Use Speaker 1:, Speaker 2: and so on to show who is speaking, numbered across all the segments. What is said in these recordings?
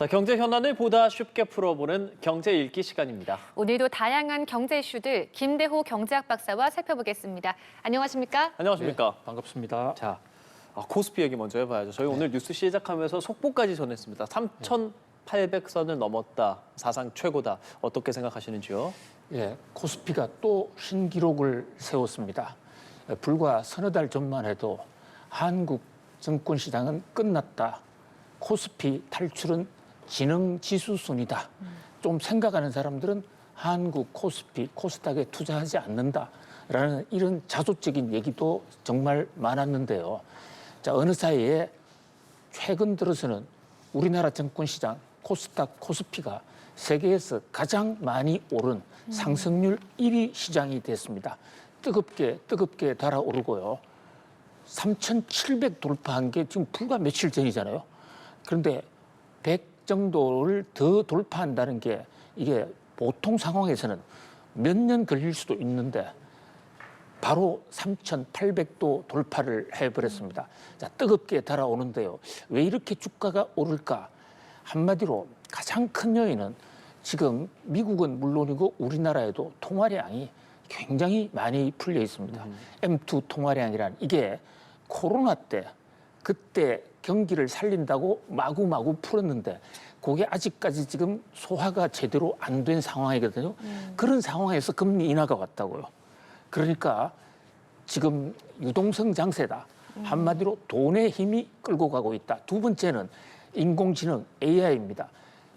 Speaker 1: 자, 경제 현안을 보다 쉽게 풀어보는 경제 읽기 시간입니다.
Speaker 2: 오늘도 다양한 경제 이슈들 김대호 경제학 박사와 살펴보겠습니다. 안녕하십니까?
Speaker 1: 안녕하십니까?
Speaker 3: 네, 반갑습니다.
Speaker 1: 자, 코스피 얘기 먼저 해봐야죠. 저희 오늘 뉴스 시작하면서 속보까지 전했습니다. 3,800선을 넘었다. 사상 최고다. 어떻게 생각하시는지요?
Speaker 3: 예, 코스피가 또 신기록을 세웠습니다. 불과 서너 달 전만 해도 한국 증권시장은 끝났다. 코스피 탈출은 지능지수순이다. 좀 생각하는 사람들은 한국 코스피, 코스닥에 투자하지 않는다라는 이런 자조적인 얘기도 정말 많았는데요. 자, 어느 사이에 최근 들어서는 우리나라 증권시장 코스닥, 코스피가 세계에서 가장 많이 오른 상승률 1위 시장이 됐습니다. 뜨겁게 달아오르고요. 3,700 돌파한 게 지금 불과 며칠 전이잖아요. 그런데 100 정도를 더 돌파한다는 게 이게 보통 상황에서는 몇 년 걸릴 수도 있는데 바로 3,800도 돌파를 해버렸습니다. 자, 뜨겁게 달아오는데요. 왜 이렇게 주가가 오를까? 한마디로 가장 큰 요인은 지금 미국은 물론이고 우리나라에도 통화량이 굉장히 많이 풀려 있습니다. M2 통화량이란 이게 코로나 때 그때 경기를 살린다고 마구마구 풀었는데 그게 아직까지 지금 소화가 제대로 안 된 상황이거든요. 그런 상황에서 금리 인하가 왔다고요. 그러니까 지금 유동성 장세다. 한마디로 돈의 힘이 끌고 가고 있다. 두 번째는 인공지능 AI입니다.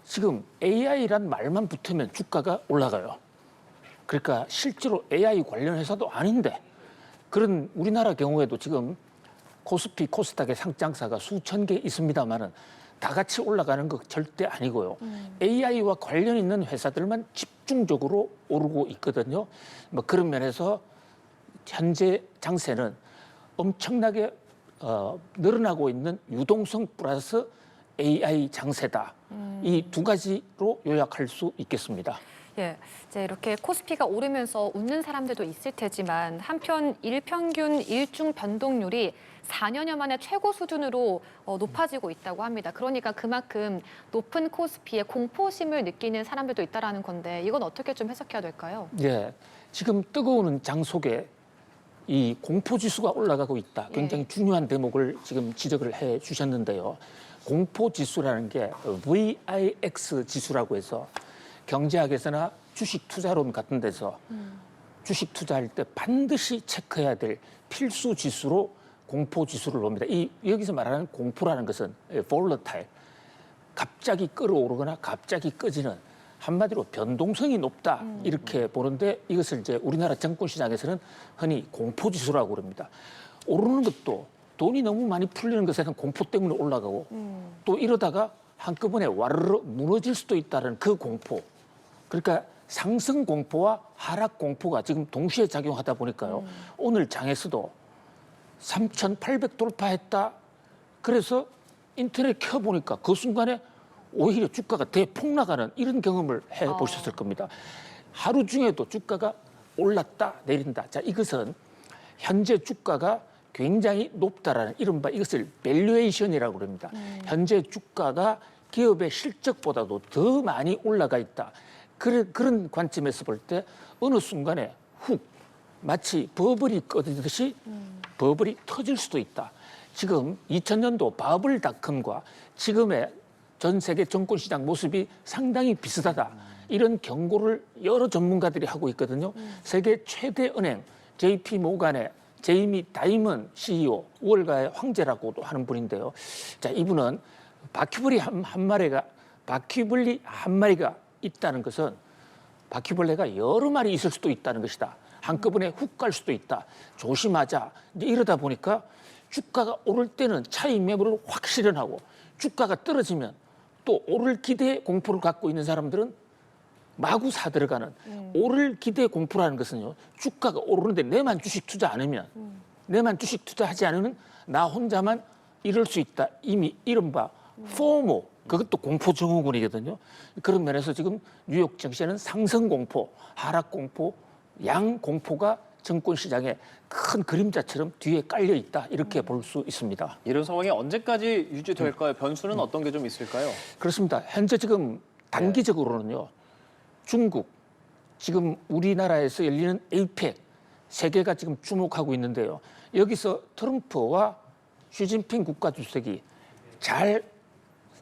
Speaker 3: 지금 AI란 말만 붙으면 주가가 올라가요. 그러니까 실제로 AI 관련 회사도 아닌데 그런 우리나라 경우에도 지금 코스피, 코스닥의 상장사가 수천 개 있습니다만은 다 같이 올라가는 거 절대 아니고요. AI와 관련 있는 회사들만 집중적으로 오르고 있거든요. 뭐 그런 면에서 현재 장세는 엄청나게 늘어나고 있는 유동성 플러스 AI 장세다. 이 두 가지로 요약할 수 있겠습니다.
Speaker 2: 예, 이제 이렇게 코스피가 오르면서 웃는 사람들도 있을 테지만 한편 일평균 일중 변동률이 4년여 만에 최고 수준으로 높아지고 있다고 합니다. 그러니까 그만큼 높은 코스피에 공포심을 느끼는 사람들도 있다라는 건데 이건 어떻게 좀 해석해야 될까요?
Speaker 3: 예, 지금 뜨거운 장 속에 이 공포지수가 올라가고 있다. 굉장히 중요한 대목을 지금 지적을 해 주셨는데요. 공포지수라는 게 VIX 지수라고 해서 경제학에서나 주식 투자론 같은 데서 주식 투자할 때 반드시 체크해야 될 필수 지수로 공포 지수를 봅니다. 여기서 말하는 공포라는 것은 volatile, 갑자기 끌어오르거나 갑자기 꺼지는 한마디로 변동성이 높다 이렇게 보는데 이것을 이제 우리나라 증권시장에서는 흔히 공포 지수라고 그럽니다. 오르는 것도 돈이 너무 많이 풀리는 것에는 공포 때문에 올라가고 또 이러다가 한꺼번에 와르르 무너질 수도 있다는 그 공포. 그러니까 상승 공포와 하락 공포가 지금 동시에 작용하다 보니까요. 오늘 장에서도 3,800 돌파했다. 그래서 인터넷 켜보니까 그 순간에 오히려 주가가 대폭락하는 이런 경험을 해보셨을 겁니다. 하루 중에도 주가가 올랐다 내린다. 자, 이것은 현재 주가가 굉장히 높다라는 이른바 이것을 밸류에이션이라고 합니다. 현재 주가가 기업의 실적보다도 더 많이 올라가 있다. 그런 관점에서 볼 때 어느 순간에 훅 마치 버블이 꺼지듯이 버블이 터질 수도 있다. 지금 2000년도 바블닷컴과 지금의 전 세계 증권시장 모습이 상당히 비슷하다. 이런 경고를 여러 전문가들이 하고 있거든요. 세계 최대 은행 JP 모간의 제이미 다이먼 CEO, 월가의 황제라고도 하는 분인데요. 자, 이분은 바퀴벌레 한 마리가 있다는 것은 바퀴벌레가 여러 마리 있을 수도 있다는 것이다. 한꺼번에 훅 갈 수도 있다. 조심하자. 이제 이러다 보니까 주가가 오를 때는 차익 매물을 확 실현하고 주가가 떨어지면 또 오를 기대 공포를 갖고 있는 사람들은 마구 사들어가는 오를 기대 공포라는 것은요. 주가가 오르는데 내만 주식 투자 안 하면 내만 주식 투자하지 않으면 나 혼자만 이럴 수 있다. 이미 이른바 포모 그것도 공포 증후군이거든요. 그런 면에서 지금 뉴욕 증시는 상승 공포, 하락 공포, 양 공포가 증권시장의 큰 그림자처럼 뒤에 깔려 있다 이렇게 볼 수 있습니다.
Speaker 1: 이런 상황이 언제까지 유지될까요? 변수는 어떤 게 좀 있을까요?
Speaker 3: 그렇습니다. 현재 지금 단기적으로는요. 중국, 지금 우리나라에서 열리는 에이펙 세계가 지금 주목하고 있는데요. 여기서 트럼프와 시진핑 국가주석이 잘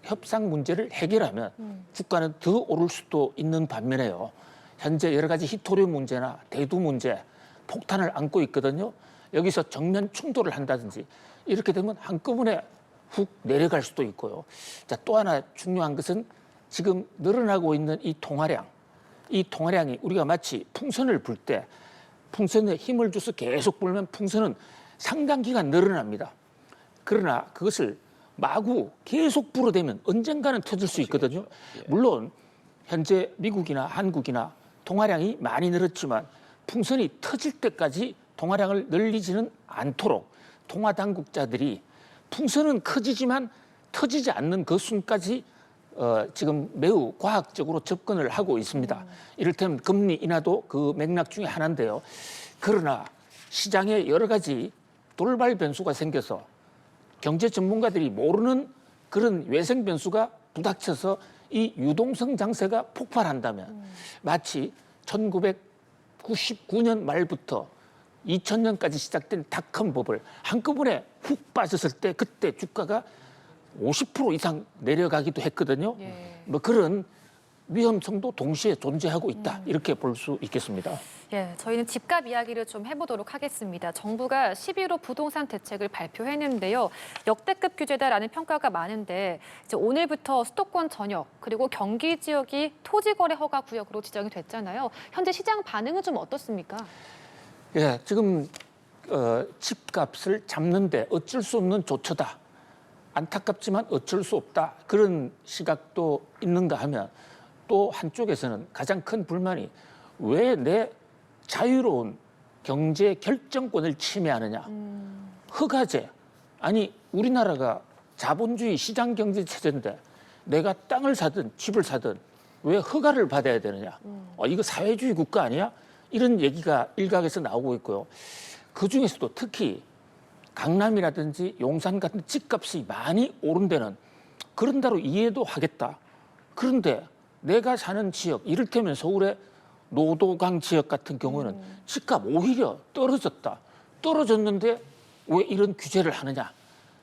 Speaker 3: 협상 문제를 해결하면 주가는 더 오를 수도 있는 반면에요. 현재 여러 가지 히토류 문제나 대두 문제, 폭탄을 안고 있거든요. 여기서 정면 충돌을 한다든지 이렇게 되면 한꺼번에 훅 내려갈 수도 있고요. 자, 또 하나 중요한 것은 지금 늘어나고 있는 이 통화량. 이 통화량이 우리가 마치 풍선을 불 때 풍선에 힘을 줘서 계속 불면 풍선은 상당 기간 늘어납니다. 그러나 그것을 마구 계속 불어대면 언젠가는 터질 수 있거든요. 물론 현재 미국이나 한국이나 통화량이 많이 늘었지만 풍선이 터질 때까지 통화량을 늘리지는 않도록 통화 당국자들이 풍선은 커지지만 터지지 않는 그 순까지 지금 매우 과학적으로 접근을 하고 있습니다. 이를테면 금리 인하도 그 맥락 중에 하나인데요. 그러나 시장에 여러 가지 돌발 변수가 생겨서 경제 전문가들이 모르는 그런 외생 변수가 부닥쳐서 이 유동성 장세가 폭발한다면 마치 1999년 말부터 2000년까지 시작된 닷컴 버블 한꺼번에 훅 빠졌을 때 그때 주가가 50% 이상 내려가기도 했거든요.
Speaker 2: 예.
Speaker 3: 뭐 그런 위험성도 동시에 존재하고 있다. 이렇게 볼 수 있겠습니다.
Speaker 2: 예, 저희는 집값 이야기를 좀 해보도록 하겠습니다. 정부가 11호 부동산 대책을 발표했는데요. 역대급 규제다라는 평가가 많은데 이제 오늘부터 수도권 전역 그리고 경기 지역이 토지거래 허가 구역으로 지정이 됐잖아요. 현재 시장 반응은 좀 어떻습니까?
Speaker 3: 예, 지금 집값을 잡는데 어쩔 수 없는 조처다. 안타깝지만 어쩔 수 없다. 그런 시각도 있는가 하면 또 한쪽에서는 가장 큰 불만이 왜 내 자유로운 경제 결정권을 침해하느냐. 허가제. 아니 우리나라가 자본주의 시장 경제 체제인데 내가 땅을 사든 집을 사든 왜 허가를 받아야 되느냐. 이거 사회주의 국가 아니야? 이런 얘기가 일각에서 나오고 있고요. 그중에서도 특히 강남이라든지 용산 같은 집값이 많이 오른 데는 그런 대로 이해도 하겠다. 그런데 내가 사는 지역, 이를테면 서울의 노도강 지역 같은 경우는 집값 오히려 떨어졌다. 떨어졌는데 왜 이런 규제를 하느냐.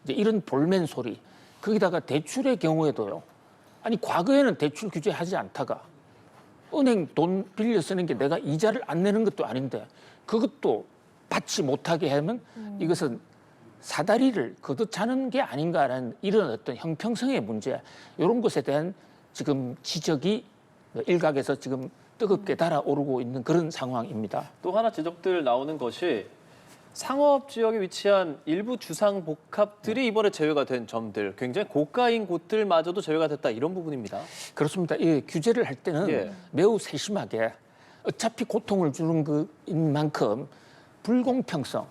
Speaker 3: 이제 이런 볼멘 소리. 거기다가 대출의 경우에도요. 아니 과거에는 대출 규제하지 않다가 은행 돈 빌려 쓰는 게 내가 이자를 안 내는 것도 아닌데 그것도 받지 못하게 하면 이것은 사다리를 걷어차는 게 아닌가라는 이런 어떤 형평성의 문제 이런 것에 대한 지금 지적이 일각에서 지금 뜨겁게 달아오르고 있는 그런 상황입니다.
Speaker 1: 또 하나 지적들 나오는 것이 상업 지역에 위치한 일부 주상 복합들이 이번에 제외가 된 점들, 굉장히 고가인 곳들마저도 제외가 됐다 이런 부분입니다.
Speaker 3: 그렇습니다. 이 규제를 할 때는
Speaker 1: 예.
Speaker 3: 매우 세심하게 어차피 고통을 주는 것인 만큼 불공평성,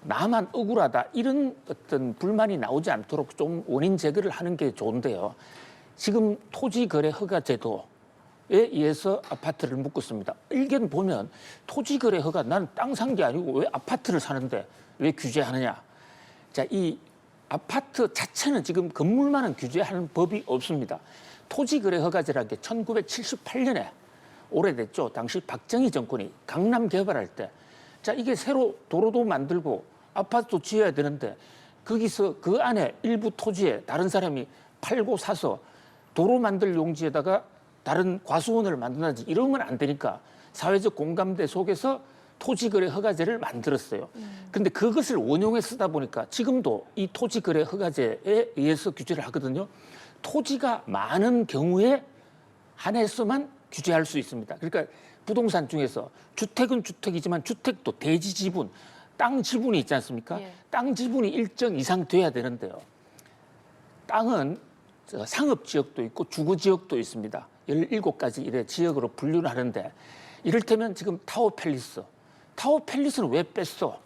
Speaker 3: 나만 억울하다 이런 어떤 불만이 나오지 않도록 좀 원인 제거를 하는 게 좋은데요. 지금 토지거래 허가 제도에 의해서 아파트를 묶었습니다. 일견 보면 토지거래 허가 나는 땅 산 게 아니고 왜 아파트를 사는데 왜 규제하느냐. 자, 이 아파트 자체는 지금 건물만은 규제하는 법이 없습니다. 토지거래 허가제라는 게 1978년에 오래됐죠. 당시 박정희 정권이 강남 개발할 때 자, 이게 새로 도로도 만들고 아파트도 지어야 되는데 거기서 그 안에 일부 토지에 다른 사람이 팔고 사서 도로 만들 용지에다가 다른 과수원을 만든다든지 이러면 안 되니까 사회적 공감대 속에서 토지거래 허가제를 만들었어요. 그런데 그것을 원용해 쓰다 보니까 지금도 이 토지거래 허가제에 의해서 규제를 하거든요. 토지가 많은 경우에 한해서만 규제할 수 있습니다. 그러니까 부동산 중에서 주택은 주택이지만 주택도 대지 지분, 땅 지분이 있지 않습니까?
Speaker 2: 예.
Speaker 3: 땅 지분이 일정 이상 돼야 되는데요. 땅은 상업 지역도 있고 주거 지역도 있습니다. 17가지 이래 지역으로 분류를 하는데 이를테면 지금 타워팰리스. 타워팰리스는 왜 뺐어?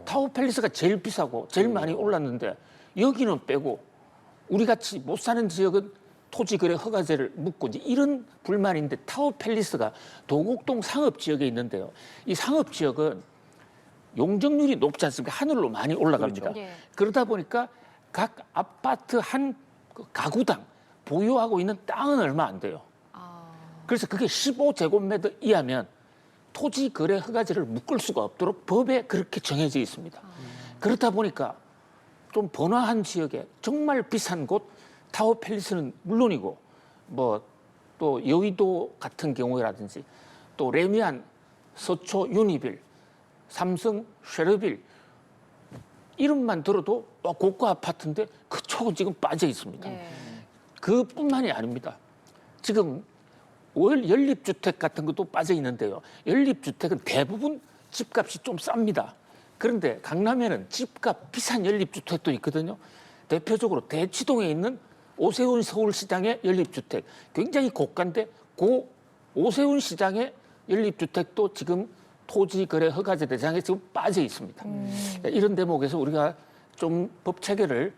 Speaker 3: 타워팰리스가 제일 비싸고 제일 많이 올랐는데 여기는 빼고 우리 같이 못 사는 지역은 토지거래 허가제를 묻고 이제 이런 불만인데 타워팰리스가 도곡동 상업 지역에 있는데요. 이 상업 지역은 용적률이 높지 않습니까? 하늘로 많이 올라갑니다.
Speaker 2: 그렇죠. 예.
Speaker 3: 그러다 보니까 각 아파트 한 가구당 보유하고 있는 땅은 얼마 안 돼요. 그래서 그게 15제곱미터 이하면 토지 거래 허가제를 묶을 수가 없도록 법에 그렇게 정해져 있습니다. 그렇다 보니까 좀 번화한 지역에 정말 비싼 곳 타워팰리스는 물론이고 뭐 또 여의도 같은 경우라든지 또 레미안, 서초 유니빌, 삼성 쉐르빌 이름만 들어도 고가 아파트인데 그쪽은 지금 빠져 있습니다.
Speaker 2: 예.
Speaker 3: 그뿐만이 아닙니다. 지금 연립주택 같은 것도 빠져 있는데요. 연립주택은 대부분 집값이 좀 쌉니다. 그런데 강남에는 집값 비싼 연립주택도 있거든요. 대표적으로 대치동에 있는 오세훈 서울시장의 연립주택 굉장히 고가인데 그 오세훈 시장의 연립주택도 지금 토지거래 허가제 대상에 지금 빠져 있습니다. 이런 대목에서 우리가 좀 법 체계를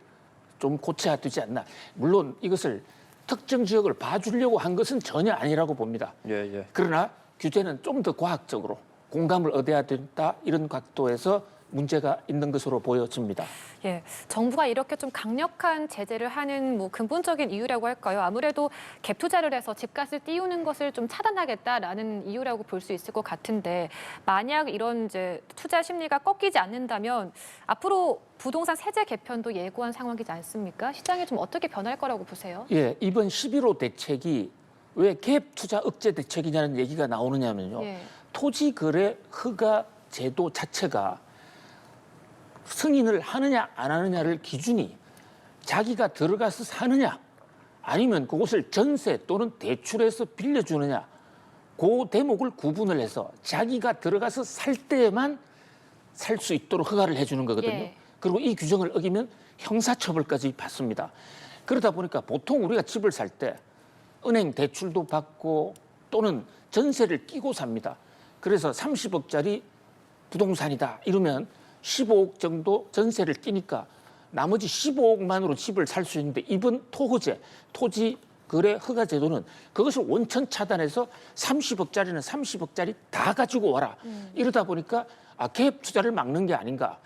Speaker 3: 좀 고쳐야 되지 않나. 물론 이것을 특정 지역을 봐주려고 한 것은 전혀 아니라고 봅니다.
Speaker 1: 예.
Speaker 3: 그러나 규제는 좀 더 과학적으로 공감을 얻어야 된다 이런 각도에서 문제가 있는 것으로 보여집니다.
Speaker 2: 예, 정부가 이렇게 좀 강력한 제재를 하는 뭐 근본적인 이유라고 할까요? 아무래도 갭 투자를 해서 집값을 띄우는 것을 좀 차단하겠다라는 이유라고 볼 수 있을 것 같은데 만약 이런 이제 투자 심리가 꺾이지 않는다면 앞으로 부동산 세제 개편도 예고한 상황이지 않습니까? 시장이 좀 어떻게 변할 거라고 보세요?
Speaker 3: 예, 이번 11호 대책이 왜 갭 투자 억제 대책이냐는 얘기가 나오느냐면요.
Speaker 2: 예.
Speaker 3: 토지 거래 허가 제도 자체가 승인을 하느냐 안 하느냐를 기준이 자기가 들어가서 사느냐 아니면 그곳을 전세 또는 대출해서 빌려주느냐 그 대목을 구분을 해서 자기가 들어가서 살 때만 살 수 있도록 허가를 해주는 거거든요.
Speaker 2: 예.
Speaker 3: 그리고 이 규정을 어기면 형사처벌까지 받습니다. 그러다 보니까 보통 우리가 집을 살 때 은행 대출도 받고 또는 전세를 끼고 삽니다. 그래서 30억짜리 부동산이다 이러면 15억 정도 전세를 끼니까 나머지 15억만으로 집을 살 수 있는데 이번 토허제, 토지 거래 허가 제도는 그것을 원천 차단해서 30억짜리는 30억짜리 다 가지고 와라. 이러다 보니까 갭 투자를 막는 게 아닌가.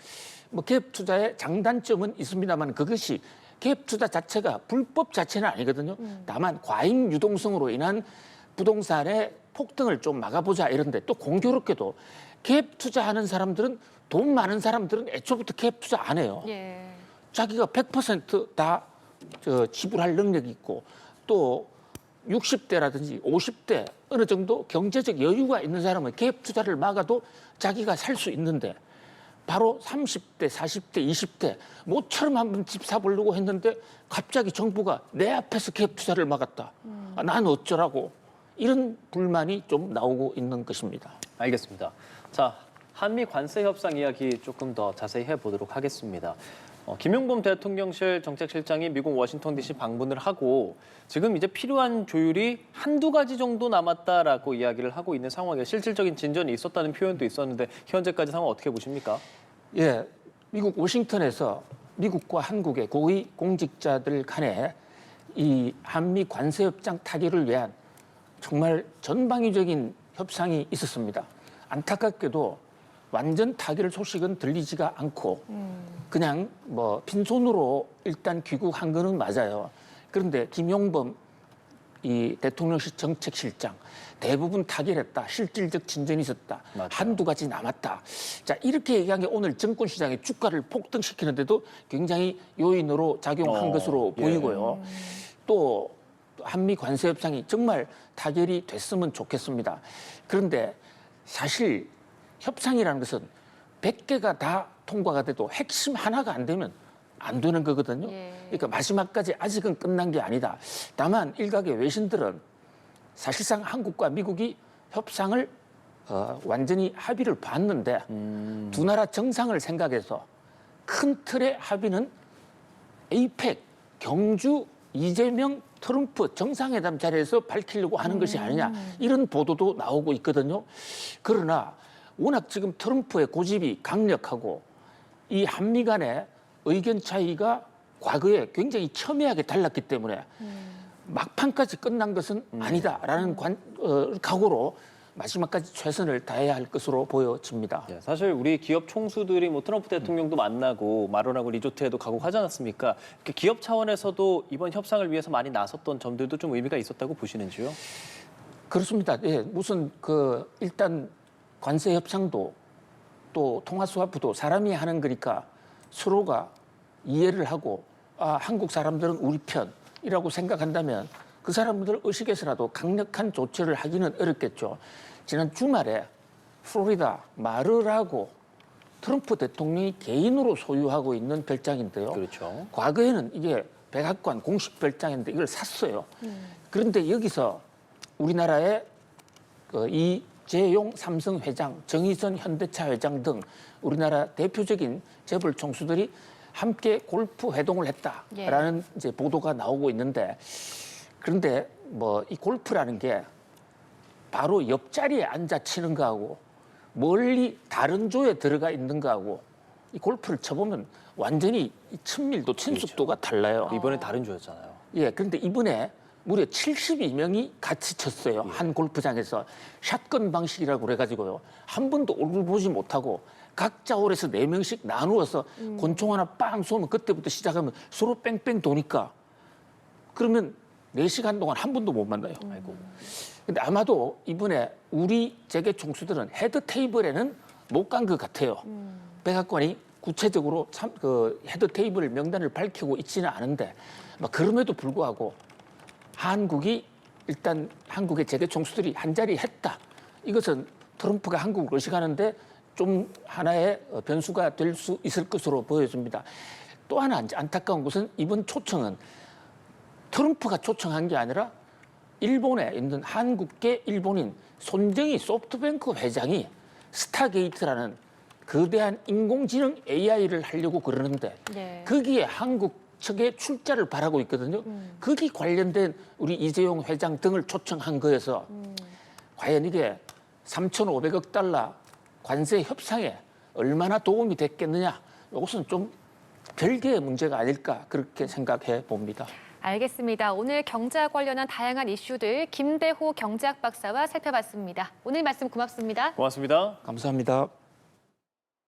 Speaker 3: 뭐 갭 투자의 장단점은 있습니다만 그것이 갭 투자 자체가 불법 자체는 아니거든요. 다만 과잉 유동성으로 인한 부동산의 폭등을 좀 막아보자 이런데 또 공교롭게도 갭 투자하는 사람들은 돈 많은 사람들은 애초부터 갭 투자 안 해요.
Speaker 2: 예.
Speaker 3: 자기가 100%다 지불할 능력이 있고 또 60대라든지 50대 어느 정도 경제적 여유가 있는 사람은 갭 투자를 막아도 자기가 살 수 있는데 바로 30대, 40대, 20대 모처럼 한번 집 사보려고 했는데 갑자기 정부가 내 앞에서 갭 투자를 막았다. 난 어쩌라고. 이런 불만이 좀 나오고 있는 것입니다.
Speaker 1: 알겠습니다. 자, 한미 관세 협상 이야기 조금 더 자세히 해보도록 하겠습니다. 김용범 대통령실 정책실장이 미국 워싱턴 DC 방문을 하고 지금 이제 필요한 조율이 한두 가지 정도 남았다라고 이야기를 하고 있는 상황이에요. 실질적인 진전이 있었다는 표현도 있었는데 현재까지 상황 어떻게 보십니까?
Speaker 3: 예, 미국 워싱턴에서 미국과 한국의 고위 공직자들 간에 이 한미 관세 협상 타결을 위한 정말 전방위적인 협상이 있었습니다. 안타깝게도 완전 타결 소식은 들리지가 않고 그냥 뭐 빈손으로 일단 귀국한 거는 맞아요. 그런데 김용범 이 대통령실 정책실장 대부분 타결했다. 실질적 진전이 있었다.
Speaker 1: 맞아요.
Speaker 3: 한두 가지 남았다. 자, 이렇게 얘기한 게 오늘 증권시장의 주가를 폭등시키는데도 굉장히 요인으로 작용한 것으로
Speaker 1: 예.
Speaker 3: 보이고요. 또 한미 관세 협상이 정말 타결이 됐으면 좋겠습니다. 그런데 사실 협상이라는 것은 100개가 다 통과가 돼도 핵심 하나가 안 되면 안 되는 거거든요.
Speaker 2: 예.
Speaker 3: 그러니까 마지막까지 아직은 끝난 게 아니다. 다만 일각의 외신들은 사실상 한국과 미국이 협상을 완전히 합의를 봤는데 두 나라 정상을 생각해서 큰 틀의 합의는 에이펙, 경주, 이재명, 트럼프 정상회담 자리에서 밝히려고 하는 것이 아니냐 이런 보도도 나오고 있거든요. 그러나 워낙 지금 트럼프의 고집이 강력하고 이 한미 간의 의견 차이가 과거에 굉장히 첨예하게 달랐기 때문에 막판까지 끝난 것은 아니다라는 각오로 마지막까지 최선을 다해야 할 것으로 보여집니다.
Speaker 1: 예, 사실 우리 기업 총수들이 뭐 트럼프 대통령도 만나고 마로나고 리조트에도 가고 하지 않았습니까? 이렇게 기업 차원에서도 이번 협상을 위해서 많이 나섰던 점들도 좀 의미가 있었다고 보시는지요?
Speaker 3: 그렇습니다. 예, 무슨 일단 관세 협상도 또 통화 스와프도 사람이 하는 거니까 서로가 이해를 하고 한국 사람들은 우리 편이라고 생각한다면 그 사람들 의식에서라도 강력한 조처를 하기는 어렵겠죠. 지난 주말에 플로리다 마르라고 트럼프 대통령이 개인으로 소유하고 있는 별장인데요.
Speaker 1: 그렇죠.
Speaker 3: 과거에는 이게 백악관 공식 별장인데 이걸 샀어요. 그런데 여기서 우리나라의 이재용 삼성 회장, 정의선 현대차 회장 등 우리나라 대표적인 재벌 총수들이 함께 골프 회동을 했다라는 이제 보도가 나오고 있는데, 그런데 뭐 이 골프라는 게 바로 옆자리에 앉아 치는 거하고 멀리 다른 조에 들어가 있는 거하고 이 골프를 쳐보면 완전히 친밀도, 친숙도가 달라요.
Speaker 1: 이번에 다른 조였잖아요.
Speaker 3: 예, 그런데 이번에 무려 72명이 같이 쳤어요. 한 골프장에서. 샷건 방식이라고 그래가지고요. 한 번도 얼굴 보지 못하고 각자 홀에서 4명씩 나누어서 권총 하나 빵 쏘면 그때부터 시작하면 서로 뺑뺑 도니까 그러면 4시간 동안 한 번도 못 만나요.
Speaker 1: 아이고.
Speaker 3: 근데 아마도 이번에 우리 재계 총수들은 헤드 테이블에는 못 간 것 같아요. 백악관이 구체적으로 헤드 테이블 명단을 밝히고 있지는 않은데 그럼에도 불구하고 한국이 일단 한국의 재계 총수들이 한 자리 했다. 이것은 트럼프가 한국을 의식하는데 좀 하나의 변수가 될 수 있을 것으로 보여집니다. 또 하나 안타까운 것은 이번 초청은 트럼프가 초청한 게 아니라 일본에 있는 한국계 일본인 손정희 소프트뱅크 회장이 스타게이트라는 거대한 인공지능 AI를 하려고 그러는데 거기에 한국 측의 출자를 바라고 있거든요. 거기 관련된 우리 이재용 회장 등을 초청한 거여서 과연 이게 3,500억 달러 관세 협상에 얼마나 도움이 됐겠느냐. 이것은 좀 별개의 문제가 아닐까 그렇게 생각해 봅니다.
Speaker 2: 알겠습니다. 오늘 경제와 관련한 다양한 이슈들 김대호 경제학 박사와 살펴봤습니다. 오늘 말씀 고맙습니다.
Speaker 1: 고맙습니다.
Speaker 3: 감사합니다.